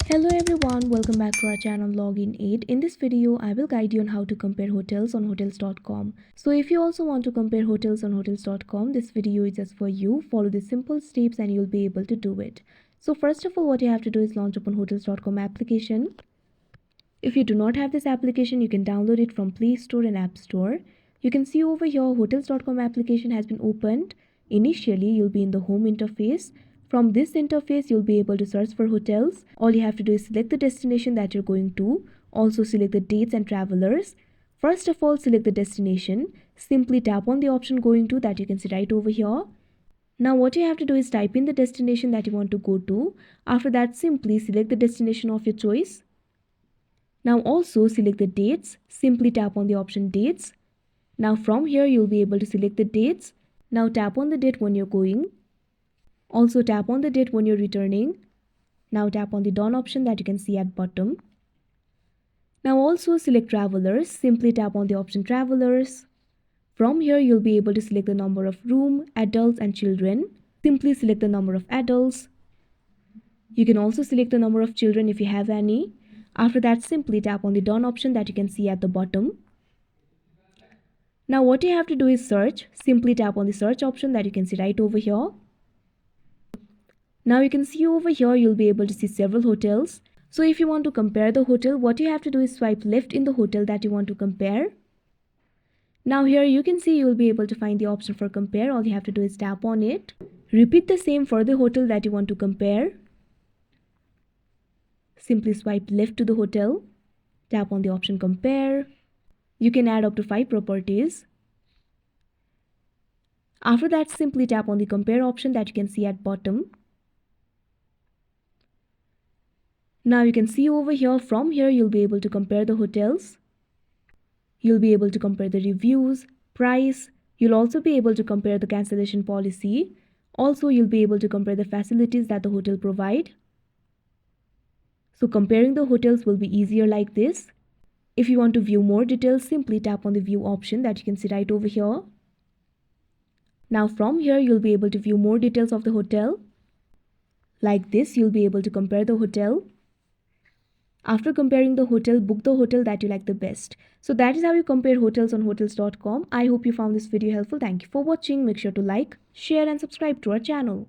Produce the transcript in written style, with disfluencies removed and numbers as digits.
Hello everyone, welcome back to our channel Login 8. In this video, I will guide you on how to compare hotels on hotels.com. So if you also want to compare hotels on hotels.com, this video is just for you. Follow the simple steps and you'll be able to do it. So first of all, what you have to do is launch open hotels.com application. If you do not have this application, you can download it from Play Store and App Store. You can see over here hotels.com application has been opened. Initially, you'll be in the home interface. From this interface, you'll be able to search for hotels. All you have to do is select the destination that you're going to. Also select the dates and travelers. First of all, select the destination. Simply tap on the option going to that you can see right over here. Now what you have to do is type in the destination that you want to go to. After that, simply select the destination of your choice. Now also select the dates. Simply tap on the option dates. Now from here you'll be able to select the dates. Now tap on the date when you're going. Also tap on the date when you're returning. Now tap on the done option that you can see at bottom. Now also select travelers. Simply tap on the option travelers. From here you'll be able to select the number of room, adults and children. Simply select the number of adults. You can also select the number of children if you have any. After that, simply tap on the done option that you can see at the bottom. Now what you have to do is search. Simply tap on the search option that you can see right over here. Now you can see over here you'll be able to see several hotels. So if you want to compare the hotel, what you have to do is swipe left in the hotel that you want to compare. Now here you can see you'll be able to find the option for compare. All you have to do is tap on it. Repeat the same for the hotel that you want to compare. Simply swipe left to the hotel. Tap on the option compare. You can add up to 5 properties. After that, simply tap on the compare option that you can see at bottom. Now you can see over here, from here you'll be able to compare the hotels. You'll be able to compare the reviews, price. You'll also be able to compare the cancellation policy. Also, you'll be able to compare the facilities that the hotel provide. So comparing the hotels will be easier like this. If you want to view more details, simply tap on the view option that you can see right over here. Now from here, you'll be able to view more details of the hotel. Like this, you'll be able to compare the hotel. After comparing the hotel, book the hotel that you like the best. So that is how you compare hotels on hotels.com. I hope you found this video helpful. Thank you for watching. Make sure to like, share and subscribe to our channel.